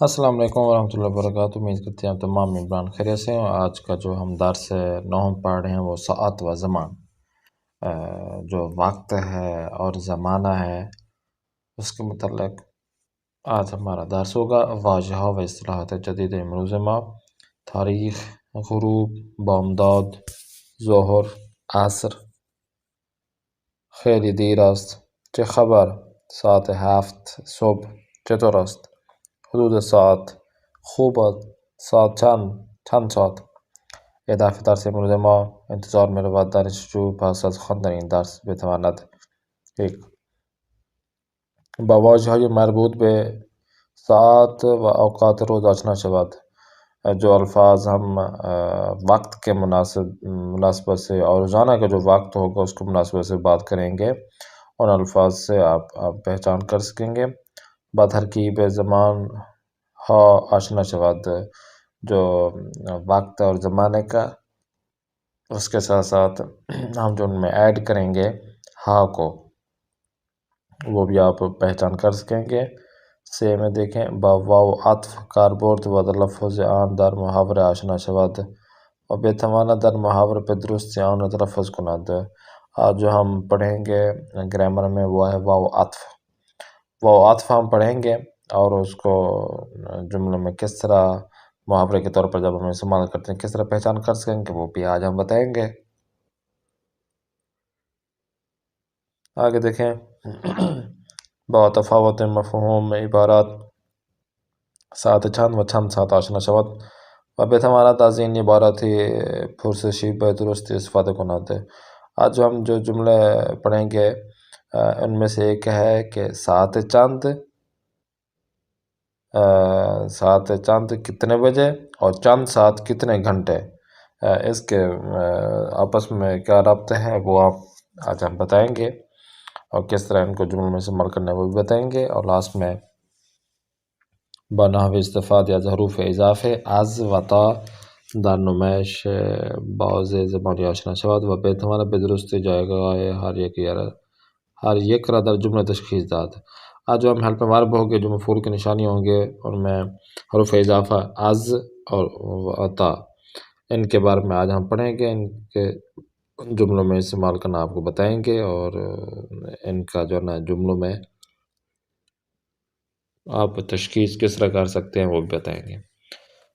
السلام علیکم ورحمۃ اللہ وبرکاتہ۔ امید کرتے ہیں تمام ممبران خیریت سے ہیں۔ آج کا جو ہم درس نوم پڑھ رہے ہیں وہ ساعت و زمان، جو وقت ہے اور زمانہ ہے اس کے متعلق آج ہمارا درس ہوگا۔ واضح و اصطلاحات جدید امروز ما، تاریخ، غروب، بامداد، ظہر، عصر، خیلی دیر است، چه خبر، ساعت 7 صبح، چطور است، حدود ساعت، خوب است، ساعت چند ساعت. اضافه درس امروز ما انتظار می‌رود دانشجو پس از خواندن این درس بتواند یک با واژه‌های مربوط به ساعت و اوقات روز آشنا شود. جو الفاظ ہم وقت کے مناسبت سے اور روزانہ کا جو وقت ہوگا اس کو مناسبت سے بات کریں گے، ان الفاظ سے آپ پہچان کر سکیں گے۔ ترکیب زمان ہا آشنا شود، جو وقت اور زمانے کا، اس کے ساتھ ساتھ ہم جو ان میں ایڈ کریں گے ہا کو، وہ بھی آپ پہچان کر سکیں گے۔ سے میں دیکھیں با واو عطف کاربرد و تلفظ آن در محاورہ آشنا شود و بتواند در محاورہ پہ درست سے آن تلفظ کند۔ آج جو ہم پڑھیں گے گرامر میں وہ ہے واو عطف۔ واو عطف ہم پڑھیں گے اور اس کو جملے میں کس طرح محاورے کے طور پر جب ہم استعمال کرتے ہیں کس طرح پہچان کر سکیں گے وہ بھی آج ہم بتائیں گے۔ آگے دیکھیں با تفاوت مفہوم عبارات ساعت چند و چند ساعت آشنا شود و بتواند از این عبارتی پرسشی به درستی استفاده کند۔ آج جو ہم جو جملے پڑھیں گے ان میں سے ایک ہے کہ ساعت چند کتنے بجے اور چند ساعت کتنے گھنٹے، اس کے آپس میں کیا رابطہ ہے وہ آج ہم بتائیں گے، اور کس طرح ان کو جملوں میں استعمال کرنا ہے وہ بھی بتائیں گے۔ اور لاسٹ میں بنحو استفاد یا حروف اضافه از و تا در نمایش بعض زبانی آشنا شود و بتواند به درستی جایگاه ہر یک را در جمله تشخیص داد۔ آج جو ہم حلف ورب ہوں گے جو مفعول کی نشانی ہوں گے ان میں حروف اضافہ از اور تا، ان کے بارے میں آج ہم پڑھیں گے، ان کے جملوں میں استعمال کرنا آپ کو بتائیں گے، اور ان کا جو ہے نا جملوں میں آپ تشخیص کس طرح کر سکتے ہیں وہ بھی بتائیں گے۔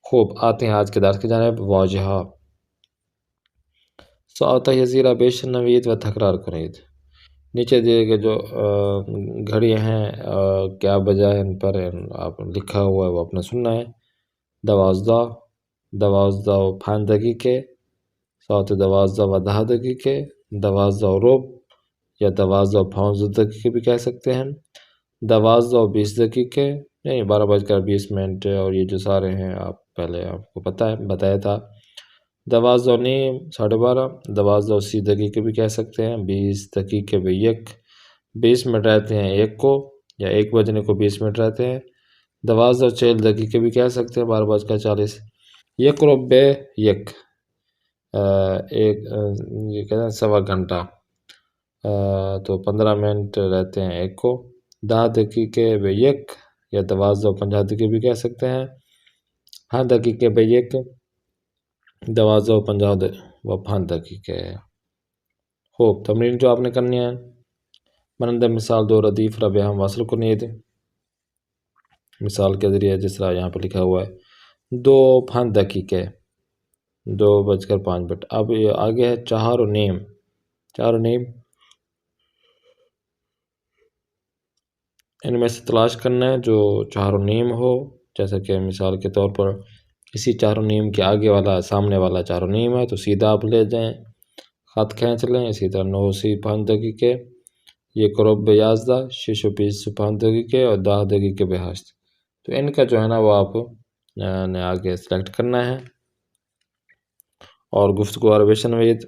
خوب، آتے ہیں آج کے درس کی جانب۔ واضحہ ساعت یزیرہ بیش نوید و تکرار کنید۔ نیچے دیے گئے جو گھڑیاں ہیں کیا بجا ہے ان پر آپ لکھا ہوا ہے وہ اپنے سننا ہے۔ 12 12 و 5 دقیقے، ساعت 12 و 10 دقیقے، 12 و ربع یا 12 و 15 دقیقے بھی کہہ سکتے ہیں، 12 و 20 دقیقے، نہیں 12:20 اور یہ جو سارے ہیں آپ پہلے آپ کو پتہ ہے بتایا تھا۔ 12 و نیم، 12:30، 12 و 30 دقیقے بھی کہہ سکتے ہیں، 20 دقیقے بھی 1، 20 منٹ رہتے ہیں 1 کو، یا 1 بجنے کو 20 منٹ رہتے ہیں۔ 12 و 40 دقیقے بھی کہہ سکتے ہیں، 12:40۔ 1 ربع 1، یہ کہتے ہیں سوا گھنٹہ، تو 15 منٹ رہتے ہیں 1 کو۔ 10 دقیقے بے 1 یا 12 و 50 دقیقے بھی کہہ سکتے ہیں، ہاں دقیقے بے 1، 12 و 50 و 5 دقیقے۔ خوب، تمرین جو آپ نے کرنی ہے، مانند مثال 2 ردیف را به هم وصل کنید۔ مثال کے ذریعے جس طرح یہاں پر لکھا ہوا ہے 2:05 دقیقے، 2:05۔ اب یہ آگے ہے 4 و نیم، 4 و نیم، ان میں سے تلاش کرنا ہے جو 4 و نیم ہو، جیسا کہ مثال کے طور پر اسی 4 و نیم کے آگے والا سامنے والا 4 و نیم ہے تو سیدھا آپ لے جائیں، خط کھینچ لیں۔ اسی طرح 9:05 دقیقے، 1 ربع 11، 6:25 دقیقے اور 10 دقیقے بے 8، تو ان کا جو ہے نا وہ آپ نے آگے سلیکٹ کرنا ہے۔ اور گفتگو عربیشن وید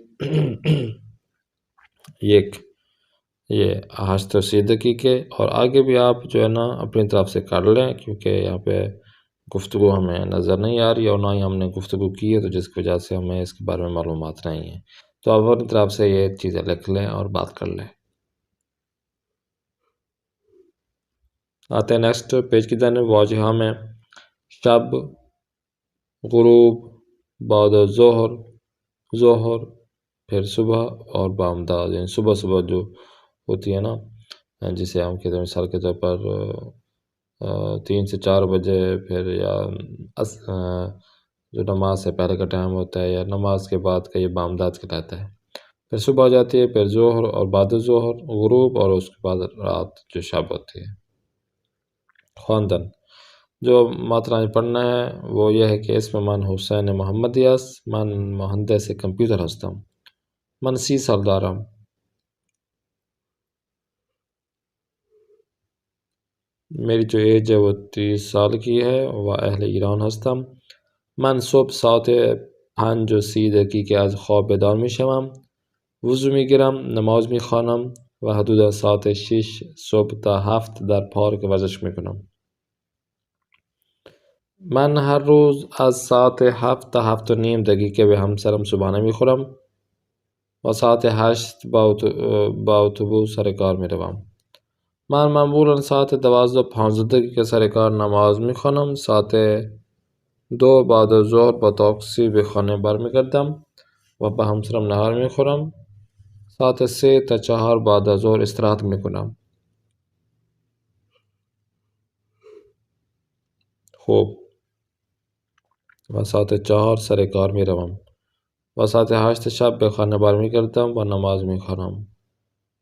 یہ 8 دقیقے، اور آگے بھی آپ جو ہے نا اپنی طرف سے کر لیں، کیونکہ یہاں پہ گفتگو ہمیں نظر نہیں آ رہی اور نہ ہی ہم نے گفتگو کی ہے، تو جس کی وجہ سے ہمیں اس کے بارے میں معلومات نہیں ہیں، تو آپ اپنی طرف سے یہ چیزیں لکھ لیں اور بات کر لیں۔ آتے ہیں نیکسٹ پیج کی جانب۔ واضحہ میں شب، غروب، بعد ظہر، ظہر، پھر صبح اور بامداد، یعنی صبح صبح جو ہوتی ہے نا، جسے ہم کہتے ہیں مثال کے طور پر 3 سے 4 بجے، پھر یا جو نماز سے پہلے کا ٹائم ہوتا ہے یا نماز کے بعد کا، یہ بامداد کہلاتا ہے۔ پھر صبح ہو جاتی ہے، پھر ظہر اور بعد ظہر غروب، اور اس کے بعد رات جو شب ہوتی ہے۔ خواندن جو ماترائیں پڑھنا ہے وہ یہ ہے کہ اسم من حسین محمد یاس، من مہندس کمپیوٹر ہستم، من 30 سال دارم، میری جو ایج ہے وہ 30 سال کی ہے، و اہل ایران هستم. من صبح ساعت 5:30 از خواب بیدار میشوم. وضو میگیرم، نماز میخوانم و حدود ساعت 6 صبح تا 7 در پارک ورزش میکنم. من هر روز از ساعت 7 تا 7:30 به همسرم صبحانه میخورم و ساعت 8 با اتوبوس سر کار میروم. من معمولا ساعت 12:15 سر کار نماز میخوانم. ساعت 2 بعد از ظهر با تاکسی به خانه برمیگردم و با همسرم نهار میخورم. ساعت 3 تا 4 بعد از ظهر استراحت میکنم. خوب. و ساعت 4 سر کار میروم و ساعت 8 شب به خانه برمیگردم و نماز میخوانم.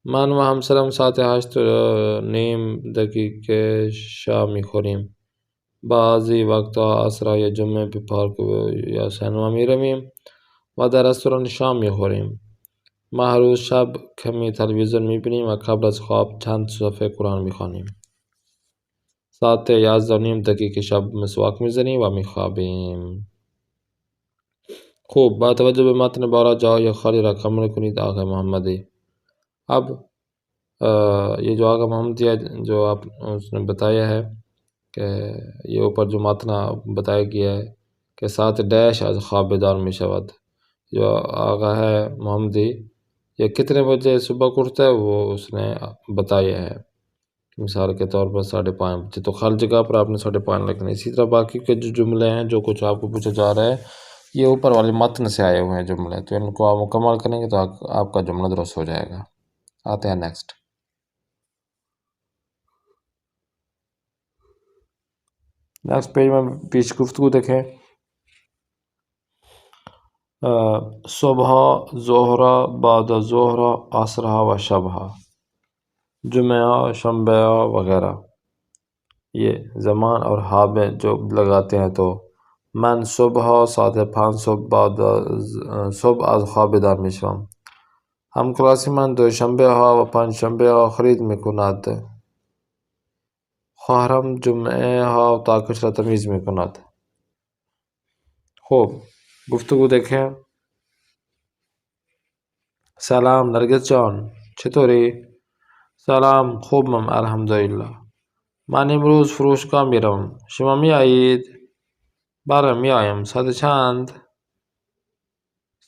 من و همسرم ساعت 8:30 شام میخوریم. بعضی وقتا عصر یا جمعه به پارک یا سینما میرویم و در رستوران شام میخوریم. ما هر روز شب کمی تلویزیون میبینیم و قبل از خواب چند صفحه قرآن میخوانیم. ساعت 11:30 شب مسواک میزنیم و میخوابیم. خوب. با توجه به متن بارا جای خالی را کامل کنید. آقا محمدی. اب یہ جو آقا محمدی ہے جو آپ اس نے بتایا ہے کہ یہ اوپر جو متن بتایا گیا ہے کہ 7 از خواب بیدار می شود، جو آقا ہے محمدی یہ کتنے بجے صبح کو اٹھتا ہے وہ اس نے بتایا ہے، مثال کے طور پر 5:30 بجے، تو خالی جگہ پر آپ نے 5:30 لکھنا ہے۔ اسی طرح باقی کے جو جملے ہیں جو کچھ آپ کو پوچھا جا رہا ہے یہ اوپر والے متن سے آئے ہوئے ہیں جملے، تو ان کو آپ مکمل کریں گے تو آپ کا جملہ درست ہو جائے گا۔ آتے ہیں نیکسٹ۔ نیکسٹ پیج میں پیش گفتگو دیکھیں۔ صبح، ظہرہ، بعد ظہرہ، عصرہ و شبہ، جمعہ، شنبہ وغیرہ، یہ زمان اور ہا میں جو لگاتے ہیں تو من صبح ساعت 5 صبح از خواب بیدار میشوم. همکلاسی من دوشنبه ها و پنجشنبه ها خرید میکند. خواهرم جمعه ها تاکش را تمیز میکند. خوب. گفتگو دیکھیں۔ سلام نرگس جان، چطوری؟ سلام، خوبم الحمدلله. من امروز فروشگاه میروم. شما میایید؟ بله میایم. ساعت چند؟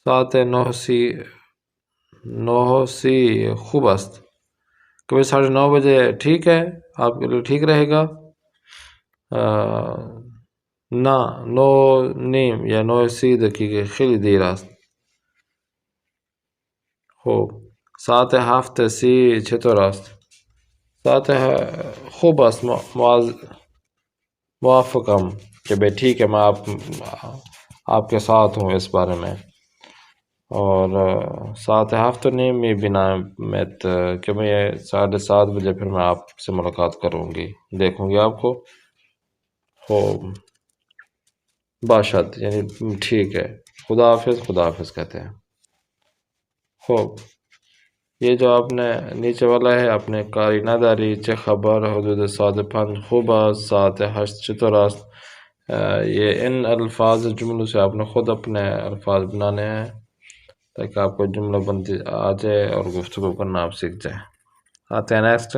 ساعت 9:30 خوب است. کبھی 9:30 بجے ٹھیک ہے؟ آپ کے لیے ٹھیک رہے گا؟ نه 9:30 یا 9:30 خیلی دیر است. خوب. ساعت 7:30 چطور است؟ ساعت خوب است. موافقم کہ بھئی ٹھیک ہے، میں آپ کے ساتھ ہوں اس بارے میں. اور ساعت 7:30 میبینمت کہ میں 7:30 بجے پھر میں آپ سے ملاقات کروں گی، دیکھوں گی آپ کو. خوب. باشد یعنی ٹھیک ہے. خدا حافظ. خدا حافظ کہتے ہیں. خوب. یہ جو آپ نے نیچے والا ہے اپنے کاری نداری چه خبر حدود ساعت 5 خوب است، ساعت 8 چطور است، یہ ان الفاظ جملوں سے آپ نے خود اپنے الفاظ بنانے ہیں تاکہ آپ کو جملہ بندی آ جائے اور گفتگو کرنا آپ سیکھ جائیں. آتے ہیں نیکسٹ.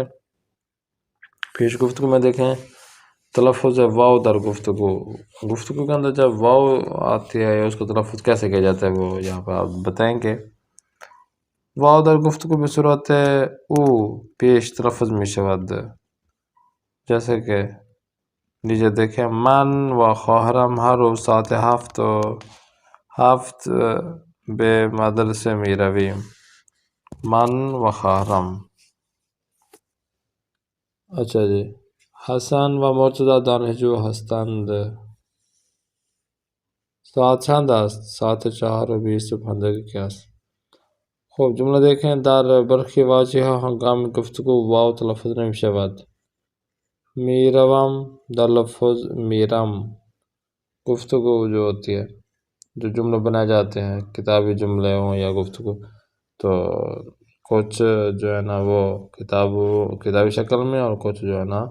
پیش گفتگو میں دیکھیں تلفظ واو در گفتگو. گفتگو کے اندر جب واو آتی ہے اس کو تلفظ کیسے کیا جاتا ہے وہ یہاں پر آپ بتائیں گے. واو در گفتگو به صورت او پیش تلفظ می شود، جیسے کہ نیچے دیکھیں من و خواهرم هر روز ساعت 7 به مدرسه می رویم. من و خواهرم. اچھا جی، حسن و مرتضی دانشجو هستند. ساعت چند است؟ ساعت 4:25 است. خب جمله دیکھیں. در برخی واژه‌ها هنگام گفتگو واو تلفظ نمی شود. میروم در لفظ میرم گفتگو جو ہوتی ہے، جو جملے بنائے جاتے ہیں، کتابی جملے ہوں یا گفتگو، تو کچھ جو ہے نا وہ کتابی شکل میں، اور کچھ جو ہے نا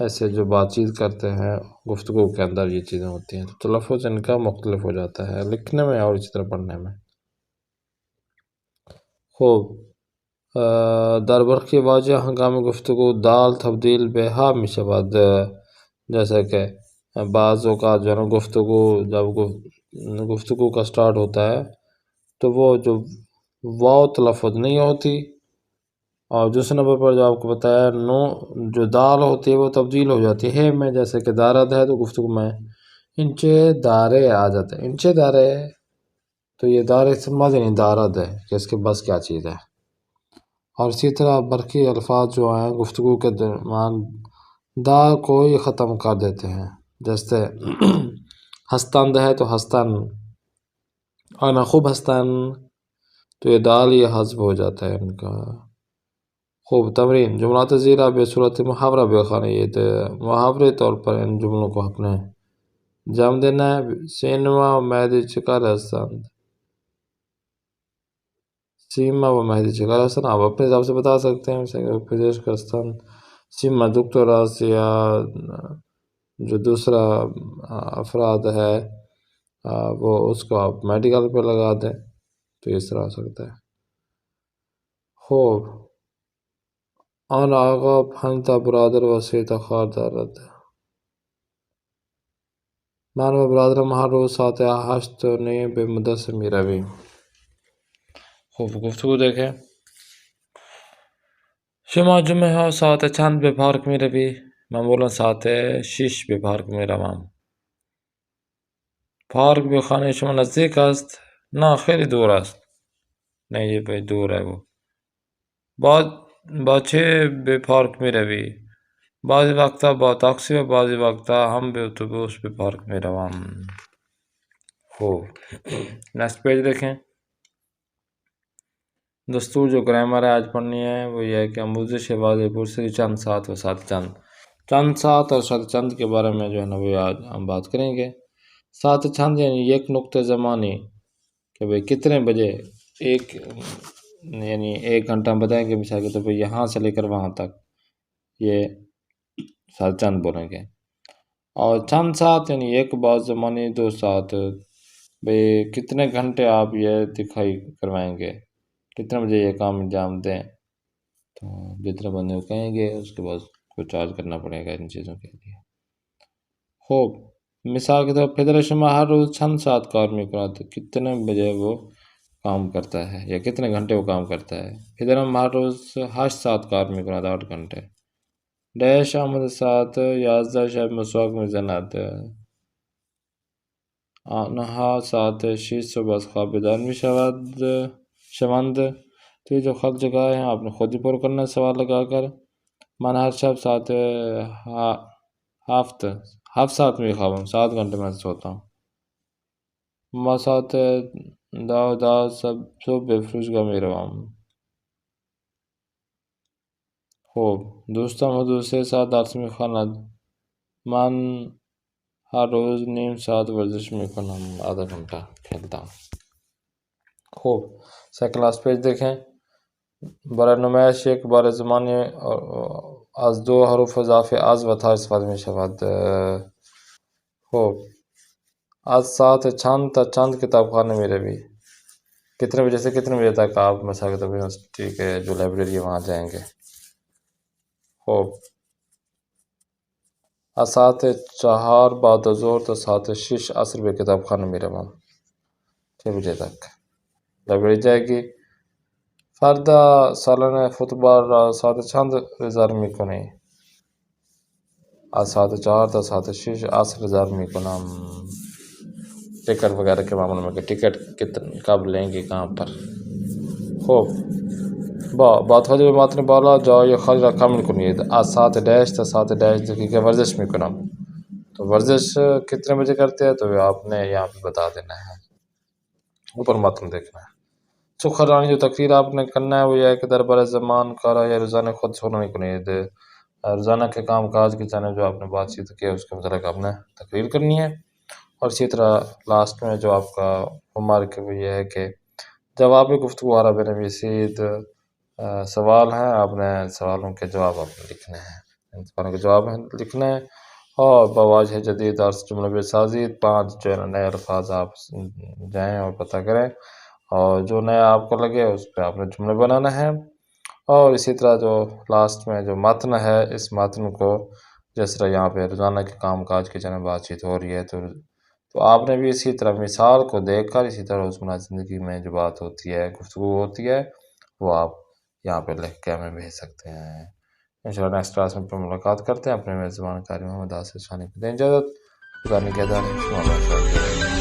ایسے جو بات چیت کرتے ہیں گفتگو کے اندر یہ چیزیں ہوتی ہیں، تو تلفظ ان کا مختلف ہو جاتا ہے لکھنے میں اور اسی طرح پڑھنے میں. خوب. در برخی واژه هنگام گفتگو دال تبدیل به ها می شود. جیسے کہ بعض اوقات جو ہے نا جب گفتگو کا سٹارٹ ہوتا ہے تو وہ جو واو تلفظ نہیں ہوتی، اور دوسرے نمبر پر جو آپ کو بتایا جو دال ہوتی ہے وہ تبدیل ہو جاتی ہے میں. جیسے کہ دارد ہے تو گفتگو میں انچے دارے آ جاتے ہیں. انچے دارے تو یہ دارے استعمال یعنی دارد ہے کہ اس کے بس کیا چیز ہے. اور اسی طرح برقی الفاظ جو ہیں گفتگو کے درمیان دا کو ہی ختم کر دیتے ہیں. جیسے ہستند ہے تو ہستن، آنا خوب ہستن تو یہ دال یہ حذف ہو جاتا ہے ان کا. خوب. تمرین. جملات زیرہ بے صورت محاورہ بخوانے. یہ تو محاورے طور پر ان جملوں کو اپنے جام دینا ہے. سینما و مہدی چکر ہستند. سیما و مہدی چکر ہستند آپ اپنے حساب سے بتا سکتے ہیں. پزیش کرستند. سیما دکتوراس یا جو دوسرا افراد ہے وہ اس کو آپ میڈیکل پہ لگا دیں تو اس طرح ہو سکتا ہے. خوب. آن آقا پنجتا برادر و سیتا خواردارد. من و برادرم هر روز ساعت 8:30 به مدرسه می رویم. خوب گفتگو دیکھیں. شما جمعه ها ساعت چند به پارک می روی؟ من بولم ساعت 6 به پارک می روم. پارک به خانه شما نزدیک است؟ نه خیلی دور است. نہیں یہ بھائی دور ہے وہ. با چه به پارک می روی؟ بعضی وقتا با تاکسی و بعضی وقتا ہم به اتوبوس به پارک می روم. خوب. نیکسٹ پیج دیکھیں. دستور جو گرامر ہے آج پڑھنی ہے وہ یہ ہے کہ آموزش واضح پرسری چند سات و سات چند. چند سات اور سات چند کے بارے میں جو ہے نا وہ آج ہم بات کریں گے. سات چند یعنی ایک نقطہ زمانی کہ بھئی کتنے بجے، یعنی 1 گھنٹہ ہم بتائیں گے مثال کے طور پہ یہاں سے لے کر وہاں تک، یہ سات چند بولیں گے. اور چند سات یعنی ایک بعض زمانی 2 سات، بھئی کتنے گھنٹے آپ یہ دکھائی کروائیں گے، کتنے بجے یہ کام انجام دیں، تو جتنے بندے کو کہیں گے اس کے بعد کوئی چارج کرنا پڑے گا ان چیزوں کے لیے. خوب. مثال کے طور پر پدر شما ہر روز چند سات کار میکنند. کتنے بجے وہ کام کرتا ہے یا کتنے گھنٹے وہ کام کرتا ہے. پدرم ہر روز 8 ساعت کار میکنند. 8 گھنٹے. ڈیش آمد ساعت 11 شب مسواک میزند. آنها ساعت 6 صبح از خواب بیدار شوند. تو یہ جو خط جگہ ہیں آپ نے خود ہی پر کرنا ہے سوال لگا کر. من ہر شب ساعت 7 ساعت میں خوابم. 7 گھنٹے میں سوتا ہوں. ما ساعت 10 صبح به فرودگاه میروم. خوب. دوستم حدود 3 ساعت درس میخواند. من ہر روز نیم ساعت ورزش میکنم. آدھا گھنٹہ کھیلتا ہوں. خوب. سیکنڈ لاسٹ پیج دیکھیں. برای نمایش یک بار زمانی از 2 حروف اضافه از و تا استفاده می شود. خوب. از ساعت چند تا چند کتاب خانه می روی. کتنے بجے سے کتنے بجے تک آپ مثال کے طور پر یونیورسٹی کے جو لائبریری ہے وہاں جائیں گے. خوب. از ساعت 4 بعد از ظهر تا ساعت 6 عصر به کتاب خانه می روم. 6 بجے تک لائبریری جائے گی. فردا سالن فوتبال را ساعت چند رزرو می کنی؟ آج 7/4 تا 7/6 عصر زرمی کنم ٹکٹ وغیرہ کے معاملے میں کہ ٹکٹ کب لیں گے کہاں پر. خوب بات خواجه به متن بالا جای خالی را کامل کنید. از ساعت 10 تا ساعت 10 دقیقه ورزش میکنم. تو ورزش کتنے بجے کرتے ہیں تو آپ نے یہاں پہ بتا دینا ہے، اوپر متن دیکھنا ہے. سخنرانی جو تقریر آپ نے کرنا ہے وہ یہ ہے کہ دربار زمان کارا یا روزانہ خود سخنرانی کنید. روزانہ کے کام کاج کی جانب جو آپ نے بات چیت کی ہے اس کے متعلق آپ نے تقریر کرنی ہے. اور اسی طرح لاسٹ میں جو آپ کا مارک وہ یہ ہے کہ جواب گفتگو عرب نویسید. سوال ہیں، آپ نے سوالوں کے جواب آپ نے لکھنے ہیں، ان سوالوں کے جواب لکھنے ہیں. اور بواجہ جدید اور جملہ بے سازی 5 جو ہے نا نئے الفاظ آپ جائیں اور پتہ کریں، اور جو نیا آپ کو لگے اس پہ آپ نے جملے بنانا ہے. اور اسی طرح جو لاسٹ میں جو متن ہے اس متن کو جس طرح یہاں پہ روزانہ کے کام کاج کی جانب بات چیت ہو رہی ہے تو آپ نے بھی اسی طرح مثال کو دیکھ کر اسی طرح روزمرہ زندگی میں جو بات ہوتی ہے گفتگو ہوتی ہے وہ آپ یہاں پہ لکھ کے ہمیں بھیج سکتے ہیں. انشاءاللہ نیکسٹ کلاس میں پھر ملاقات کرتے ہیں. اپنے میزبان کاری محمد آصف ثانی کو دیں اجازت. خدا نگہدار.